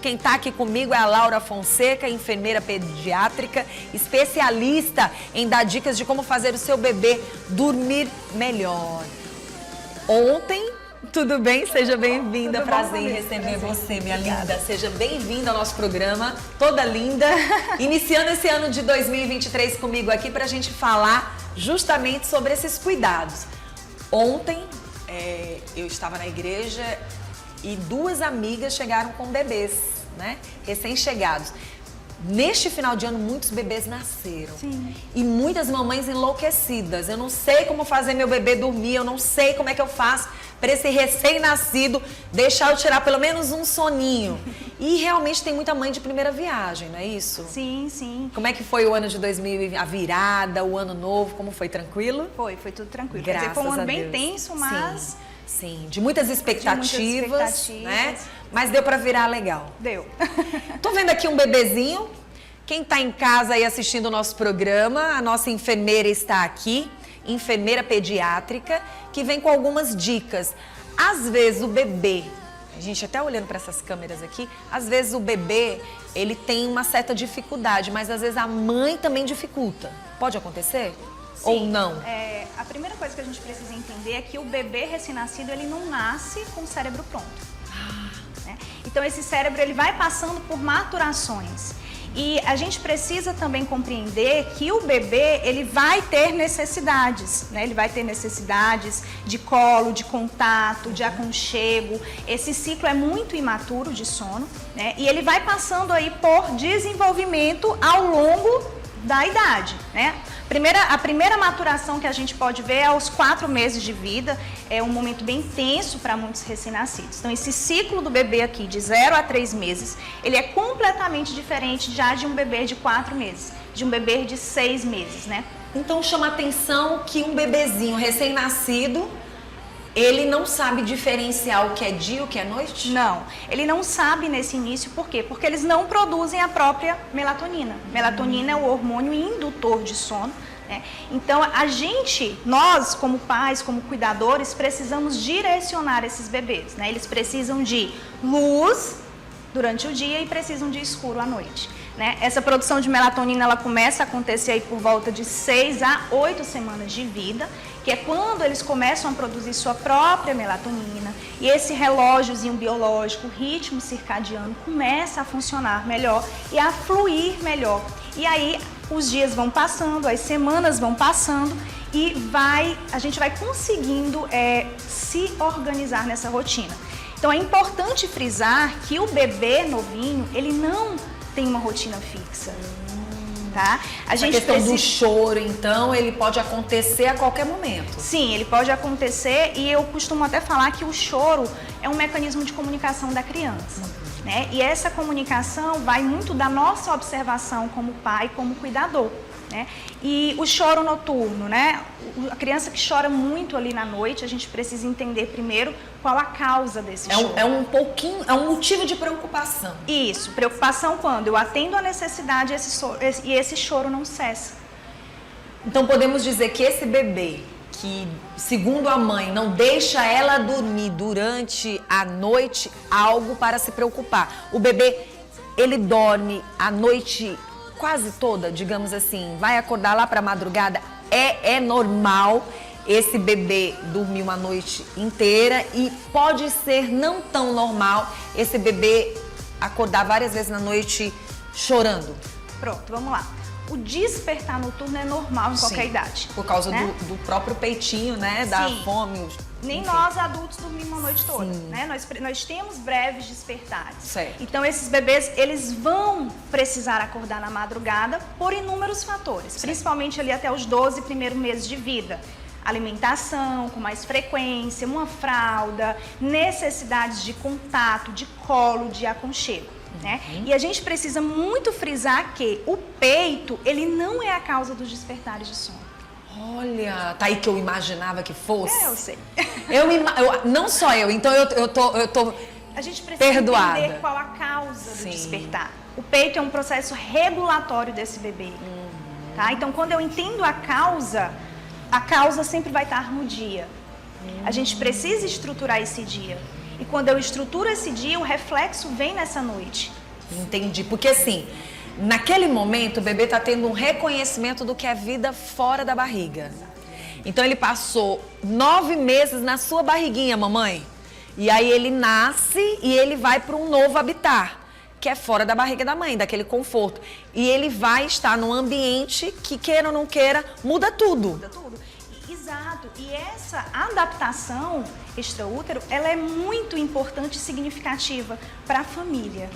Quem está aqui comigo é a Laura Fonseca, enfermeira pediátrica, especialista em dar dicas de como fazer o seu bebê dormir melhor. Ontem, tudo bem? Seja bem-vinda, prazer em receber você, minha linda. Seja bem-vinda ao nosso programa, toda linda. Iniciando esse ano de 2023 comigo aqui para a gente falar justamente sobre esses cuidados. Ontem, eu estava na igreja e duas amigas chegaram com bebês, né? Recém-chegados. Neste final de ano, muitos bebês nasceram. Sim. E muitas mamães enlouquecidas. Eu não sei como fazer meu bebê dormir, eu não sei como é que eu faço para esse recém-nascido deixar eu tirar pelo menos um soninho. E realmente tem muita mãe de primeira viagem, não é isso? Sim, sim. Como é que foi o ano de 2020, a virada, o ano novo, como foi? Tranquilo? Foi tudo tranquilo. Graças Quer dizer, foi um ano a bem Deus. tenso, mas... Sim, de muitas expectativas, né? Mas deu pra virar legal. Deu. Tô vendo aqui um bebezinho. Quem tá em casa aí assistindo o nosso programa, a nossa enfermeira está aqui, enfermeira pediátrica, que vem com algumas dicas. Às vezes o bebê, a gente até olhando para essas câmeras aqui, às vezes o bebê, ele tem uma certa dificuldade, mas às vezes a mãe também dificulta. Pode acontecer? Sim, ou não? A primeira coisa que a gente precisa entender é que o bebê recém-nascido, ele não nasce com o cérebro pronto. Né? Então, esse cérebro, ele vai passando por maturações. E a gente precisa também compreender que o bebê, ele vai ter necessidades, né? Ele vai ter necessidades de colo, de contato, de aconchego. Esse ciclo é muito imaturo de sono, né? E ele vai passando aí por desenvolvimento ao longo da idade, né? A primeira maturação que a gente pode ver é aos 4 meses de vida, é um momento bem tenso para muitos recém-nascidos. Então, esse ciclo do bebê aqui, de 0 a 3 meses, ele é completamente diferente já de um bebê de 4 meses, de um bebê de 6 meses, né? Então, chama atenção que um bebezinho recém-nascido, ele não sabe diferenciar o que é dia e o que é noite? Não, ele não sabe nesse início, por quê? Porque eles não produzem a própria melatonina. Melatonina é o hormônio indutor de sono, né? Então, nós como pais, como cuidadores, precisamos direcionar esses bebês, né? Eles precisam de luz durante o dia e precisam de escuro à noite, né? Essa produção de melatonina, ela começa a acontecer aí por volta de 6 a 8 semanas de vida, que é quando eles começam a produzir sua própria melatonina e esse relógiozinho biológico, o ritmo circadiano, começa a funcionar melhor e a fluir melhor. E aí os dias vão passando, as semanas vão passando e a gente vai conseguindo se organizar nessa rotina. Então é importante frisar que o bebê novinho, ele não tem uma rotina fixa. Tá? A questão do choro, então, ele pode acontecer a qualquer momento. Sim, ele pode acontecer e eu costumo até falar que o choro é um mecanismo de comunicação da criança. Né? E essa comunicação vai muito da nossa observação como pai, como cuidador. Né? E o choro noturno, né? A criança que chora muito ali na noite, a gente precisa entender primeiro qual a causa desse choro. É um motivo de preocupação. Isso, preocupação quando eu atendo a necessidade e esse choro não cessa. Então podemos dizer que esse bebê que, segundo a mãe, não deixa ela dormir durante a noite, algo para se preocupar. O bebê, ele dorme a noite quase toda, digamos assim, vai acordar lá para a madrugada, é normal esse bebê dormir uma noite inteira e pode ser não tão normal esse bebê acordar várias vezes na noite chorando. Pronto, vamos lá. O despertar noturno é normal em qualquer idade. Por causa né? do próprio peitinho, né? Da fome. Nem nós adultos dormimos uma noite toda, né? Nós temos breves despertares. Certo. Então, esses bebês, eles vão precisar acordar na madrugada por inúmeros fatores, certo. Principalmente ali até os 12 primeiros meses de vida. Alimentação com mais frequência, uma fralda, necessidades de contato, de colo, de aconchego. Né? E a gente precisa muito frisar que o peito, ele não é a causa dos despertares de sono. Olha, tá aí que eu imaginava que fosse. Eu sei. Não só eu, então eu tô a gente precisa perdoada. Entender qual a causa do despertar. O peito é um processo regulatório desse bebê. Tá? Então, quando eu entendo a causa sempre vai estar no dia. A gente precisa estruturar esse dia. E quando eu estruturo esse dia, o reflexo vem nessa noite. Entendi, porque assim, naquele momento o bebê está tendo um reconhecimento do que é vida fora da barriga. Então ele passou 9 meses na sua barriguinha, mamãe. E aí ele nasce e ele vai para um novo habitat, que é fora da barriga da mãe, daquele conforto. E ele vai estar num ambiente que, queira ou não queira, muda tudo. Muda tudo. Exato. E essa adaptação extraútero, ela é muito importante e significativa para a família.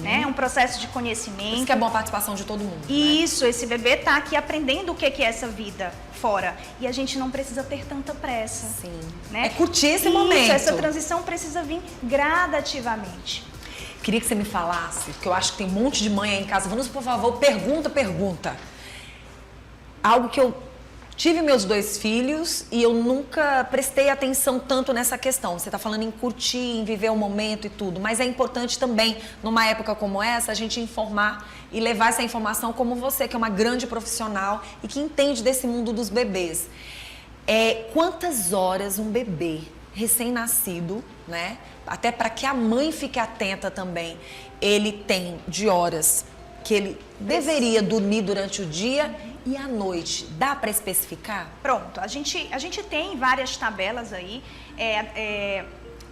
Né? É um processo de conhecimento. Isso que é bom a participação de todo mundo. Isso, né? Esse bebê está aqui aprendendo o que é essa vida fora. E a gente não precisa ter tanta pressa. Sim. Né? É curtir esse momento. Essa transição precisa vir gradativamente. Queria que você me falasse, porque eu acho que tem um monte de mãe aí em casa. Vamos, por favor, pergunta. Algo que eu tive meus 2 filhos e eu nunca prestei atenção tanto nessa questão. Você está falando em curtir, em viver o momento e tudo, mas é importante também, numa época como essa, a gente informar e levar essa informação como você, que é uma grande profissional e que entende desse mundo dos bebês. Quantas horas um bebê recém-nascido, né? Até para que a mãe fique atenta também, ele tem de horas que ele deveria dormir durante o dia e à noite. Dá para especificar? Pronto, a gente tem várias tabelas aí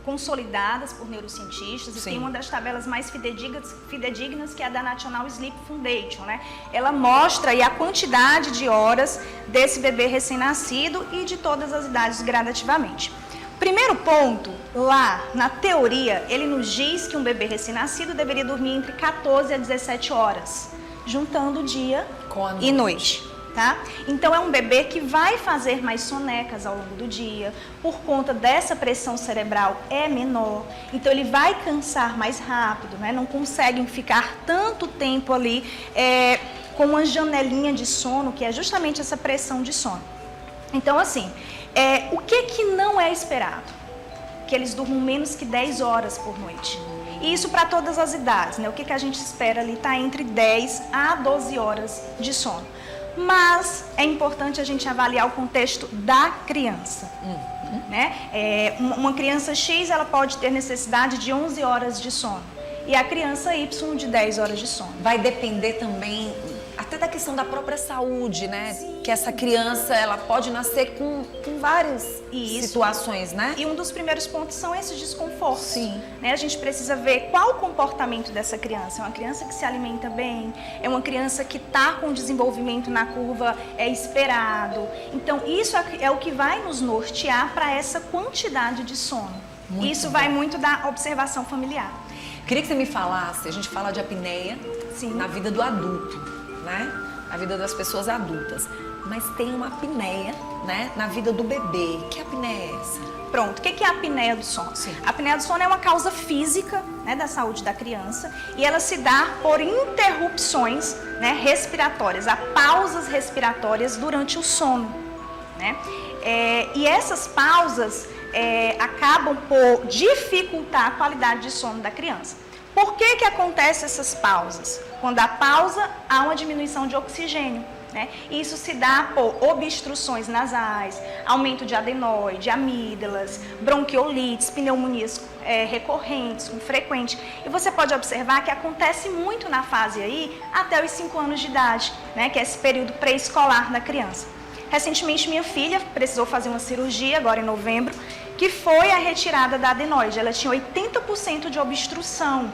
consolidadas por neurocientistas. Sim. E tem uma das tabelas mais fidedignas que é a da National Sleep Foundation, né? Ela mostra aí a quantidade de horas desse bebê recém-nascido e de todas as idades gradativamente. Primeiro ponto, lá na teoria, ele nos diz que um bebê recém-nascido deveria dormir entre 14 a 17 horas, juntando dia e noite, tá? Então é um bebê que vai fazer mais sonecas ao longo do dia, por conta dessa pressão cerebral é menor, então ele vai cansar mais rápido, né? Não conseguem ficar tanto tempo ali com uma janelinha de sono, que é justamente essa pressão de sono. Então assim, o que não é esperado? Que eles durmam menos que 10 horas por noite. E isso para todas as idades, né? O que a gente espera ali está entre 10 a 12 horas de sono. Mas é importante a gente avaliar o contexto da criança. Né? Uma criança X, ela pode ter necessidade de 11 horas de sono. E a criança Y de 10 horas de sono. Vai depender também até da questão da própria saúde, né? Sim. Que essa criança, ela pode nascer com várias situações, né? E um dos primeiros pontos são esses desconfortos. Sim. Né? A gente precisa ver qual o comportamento dessa criança. É uma criança que se alimenta bem, é uma criança que está com desenvolvimento na curva esperado. Então, isso é o que vai nos nortear para essa quantidade de sono. Muito isso bom. Vai muito da observação familiar. Queria que você me falasse, a gente fala de apneia. Sim. Na vida do adulto, né? Na vida das pessoas adultas. Mas tem uma apneia, né? Na vida do bebê. Que apneia é essa? Pronto, o que é a apneia do sono? Sim. A apneia do sono é uma causa física, né, da saúde da criança e ela se dá por interrupções, né, respiratórias, a pausas respiratórias durante o sono, né? E essas pausas acabam por dificultar a qualidade de sono da criança. Por que acontecem essas pausas? Quando há pausa, há uma diminuição de oxigênio, né? Isso se dá por obstruções nasais, aumento de adenoide, amígdalas, bronquiolites, pneumonias recorrentes, frequentes. E você pode observar que acontece muito na fase aí até os 5 anos de idade, né? Que é esse período pré-escolar da criança. Recentemente, minha filha precisou fazer uma cirurgia, agora em novembro, que foi a retirada da adenoide. Ela tinha 80% de obstrução.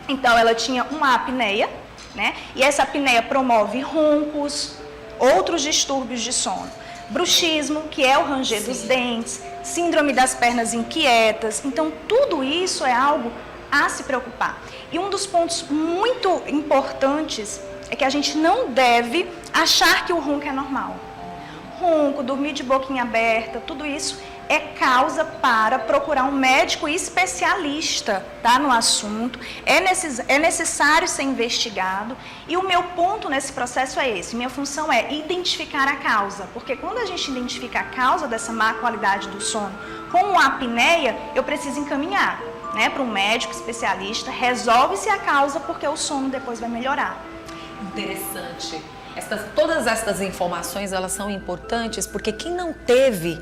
Então, ela tinha uma apneia, né? E essa apneia promove roncos, outros distúrbios de sono. Bruxismo, que é o ranger dos dentes, síndrome das pernas inquietas. Então, tudo isso é algo a se preocupar. E um dos pontos muito importantes é que a gente não deve achar que o ronco é normal. Ronco, dormir de boquinha aberta, tudo isso é causa para procurar um médico especialista, tá, no assunto. É necessário ser investigado. E o meu ponto nesse processo é esse. Minha função é identificar a causa. Porque quando a gente identifica a causa dessa má qualidade do sono com a apneia, eu preciso encaminhar, né, para um médico especialista. Resolve-se a causa porque o sono depois vai melhorar. Interessante. Todas essas informações, elas são importantes porque quem não teve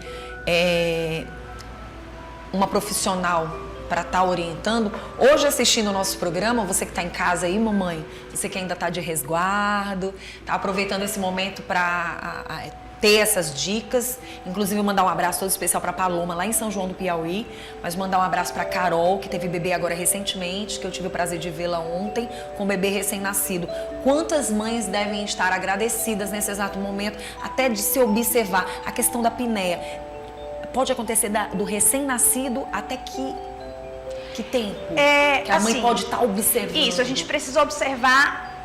uma profissional para estar orientando. Hoje, assistindo o nosso programa, você que está em casa aí, mamãe, você que ainda está de resguardo, está aproveitando esse momento para ter essas dicas, inclusive mandar um abraço todo especial para Paloma, lá em São João do Piauí, mas mandar um abraço para Carol, que teve bebê agora recentemente, que eu tive o prazer de vê-la ontem, com um bebê recém-nascido. Quantas mães devem estar agradecidas nesse exato momento, até de se observar a questão da apneia. Pode acontecer do recém-nascido até que tempo? Que a mãe assim, pode estar observando. Isso, a gente precisa observar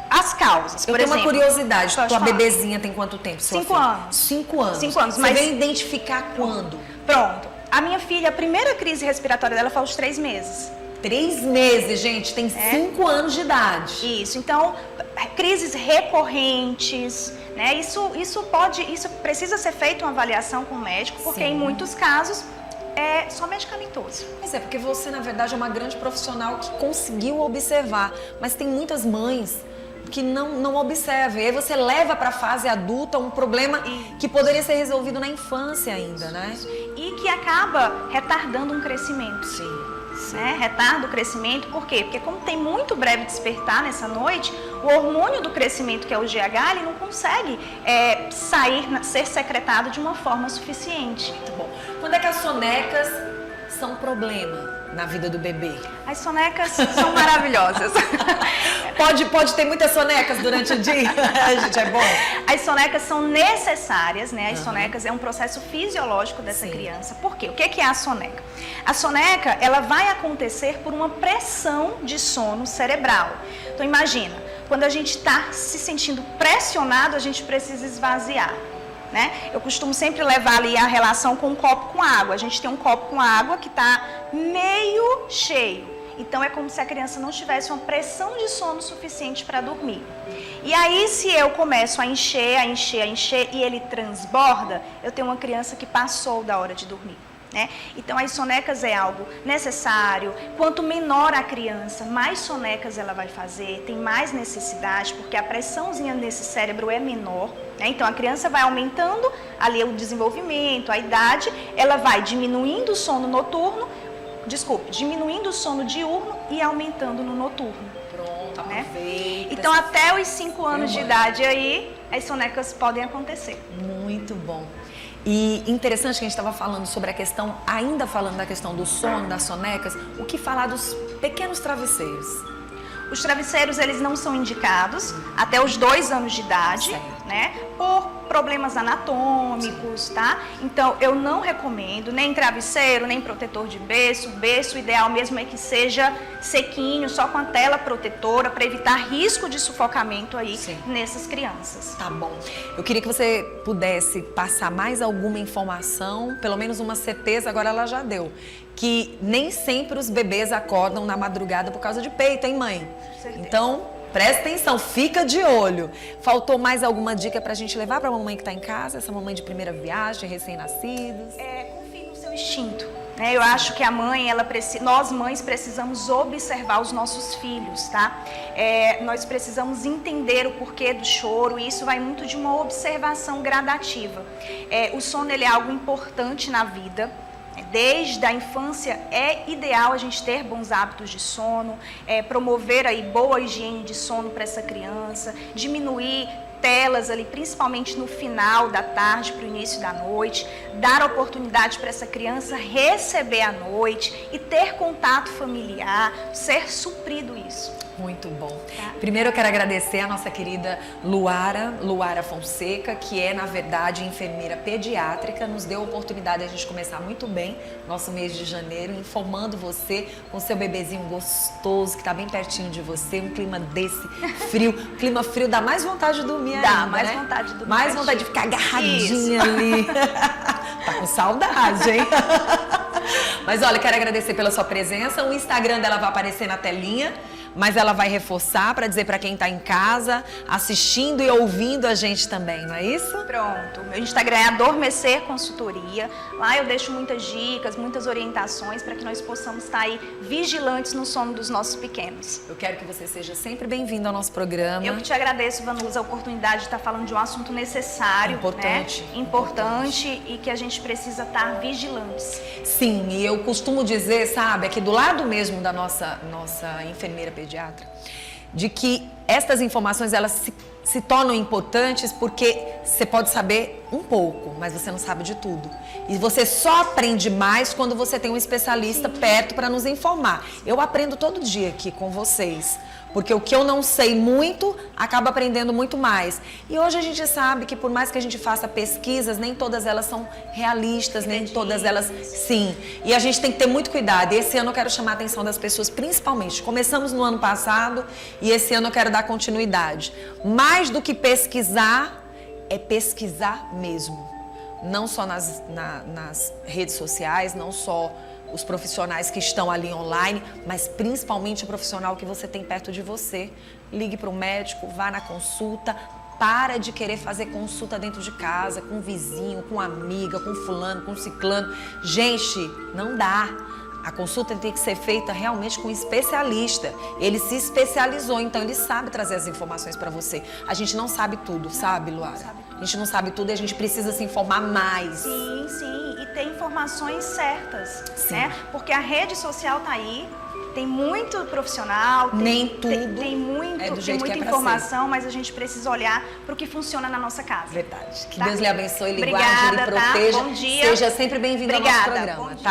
as causas. Eu tenho uma curiosidade, tua falar? bebezinha tem quanto tempo? 5 anos. 5 anos. 5 anos, Você mas... vem identificar quando? Pronto. A minha filha, a primeira crise respiratória dela foi aos 3 meses. 3 meses, gente, tem 5 anos de idade. Isso, então, crises recorrentes, né? Isso precisa ser feita uma avaliação com o médico, porque em muitos casos é só medicamentoso. Mas porque você, na verdade, é uma grande profissional que conseguiu observar, mas tem muitas mães que não observam. E aí você leva para a fase adulta um problema que poderia ser resolvido na infância ainda, né? E que acaba retardando um crescimento. Sim. Né? Retarda o crescimento, por quê? Porque como tem muito breve despertar nessa noite, o hormônio do crescimento, que é o GH, ele não consegue ser secretado de uma forma suficiente. Muito bom. Quando é que as sonecas são problema na vida do bebê? As sonecas são maravilhosas. Pode ter muitas sonecas durante o dia? Gente, é bom. As sonecas são necessárias, né? As sonecas é um processo fisiológico dessa criança. Por quê? O que é a soneca? A soneca, ela vai acontecer por uma pressão de sono cerebral. Então, imagina, quando a gente está se sentindo pressionado, a gente precisa esvaziar. Né? Eu costumo sempre levar ali a relação com um copo com água. A gente tem um copo com água que está meio cheio. Então, é como se a criança não tivesse uma pressão de sono suficiente para dormir. E aí, se eu começo a encher e ele transborda, eu tenho uma criança que passou da hora de dormir. Né? Então, as sonecas é algo necessário. Quanto menor a criança, mais sonecas ela vai fazer, tem mais necessidade, porque a pressãozinha nesse cérebro é menor. Né? Então, a criança vai aumentando ali o desenvolvimento, a idade, ela vai diminuindo o sono diminuindo o sono diurno e aumentando no noturno. Pronto, né? aproveita. Então, até os 5 anos de idade aí, as sonecas podem acontecer. Muito bom. E interessante que a gente estava falando sobre a questão, ainda falando da questão do sono, das sonecas, o que falar dos pequenos travesseiros? Os travesseiros, eles não são indicados até os 2 anos de idade, né? Por problemas anatômicos, tá? Então, eu não recomendo nem travesseiro, nem protetor de berço. Berço, o ideal mesmo é que seja sequinho, só com a tela protetora, para evitar risco de sufocamento aí nessas crianças. Tá bom. Eu queria que você pudesse passar mais alguma informação, pelo menos uma certeza, agora ela já deu, que nem sempre os bebês acordam na madrugada por causa de peito, hein, mãe? Então, presta atenção, fica de olho. Faltou mais alguma dica pra gente levar pra mamãe que tá em casa, essa mamãe de primeira viagem, recém-nascidos? Confie no seu instinto. Né? Eu acho que a mãe, nós mães precisamos observar os nossos filhos, tá? Nós precisamos entender o porquê do choro, e isso vai muito de uma observação gradativa. O sono, ele é algo importante na vida. Desde a infância é ideal a gente ter bons hábitos de sono, promover aí boa higiene de sono para essa criança, diminuir telas ali, principalmente no final da tarde para o início da noite, dar oportunidade para essa criança receber à noite e ter contato familiar, ser suprido isso. Muito bom. Tá. Primeiro eu quero agradecer a nossa querida Luara Fonseca, que é, na verdade, enfermeira pediátrica, nos deu a oportunidade de a gente começar muito bem nosso mês de janeiro, informando você com seu bebezinho gostoso, que está bem pertinho de você, um clima desse frio, clima frio dá mais vontade de dormir ainda, dá mais né? vontade de dormir. Mais vontade de ficar agarradinha ali. Tá com saudade, hein? Mas olha, quero agradecer pela sua presença, o Instagram dela vai aparecer na telinha, mas ela vai reforçar para dizer para quem está em casa, assistindo e ouvindo a gente também, não é isso? Pronto. Meu Instagram é Adormecer Consultoria. Lá eu deixo muitas dicas, muitas orientações para que nós possamos estar aí vigilantes no sono dos nossos pequenos. Eu quero que você seja sempre bem-vindo ao nosso programa. Eu que te agradeço, Vanusa, a oportunidade de estar falando de um assunto necessário, Importante. né? Importante e que a gente precisa estar vigilantes. Sim, e eu costumo dizer, sabe, aqui do lado mesmo da nossa enfermeira pediatra, de que estas informações, elas se tornam importantes porque você pode saber um pouco, mas você não sabe de tudo. E você só aprende mais quando você tem um especialista perto para nos informar. Eu aprendo todo dia aqui com vocês, porque o que eu não sei muito, acaba aprendendo muito mais. E hoje a gente sabe que por mais que a gente faça pesquisas, nem todas elas são realistas, nem todas elas... Sim, e a gente tem que ter muito cuidado. E esse ano eu quero chamar a atenção das pessoas, principalmente. Começamos no ano passado e esse ano eu quero dar continuidade. Mais do que pesquisar, é pesquisar mesmo. Não só nas redes sociais, não só os profissionais que estão ali online, mas principalmente o profissional que você tem perto de você. Ligue para o médico, vá na consulta, para de querer fazer consulta dentro de casa, com o vizinho, com a amiga, com fulano, com ciclano. Gente, não dá. A consulta tem que ser feita realmente com um especialista. Ele se especializou, então ele sabe trazer as informações para você. A gente não sabe tudo, sabe, Luara? A gente não sabe tudo e a gente precisa se informar mais. Sim, sim. E ter informações certas, Sim. né? Porque a rede social tá aí, tem muito profissional, Nem tudo tem é muita informação, mas a gente precisa olhar para o que funciona na nossa casa. Verdade. Que Tá? Deus lhe abençoe, lhe Obrigada, guarde, lhe proteja. tá? Bom dia. Seja sempre bem-vindo ao nosso Obrigada. programa, Bom tá? dia.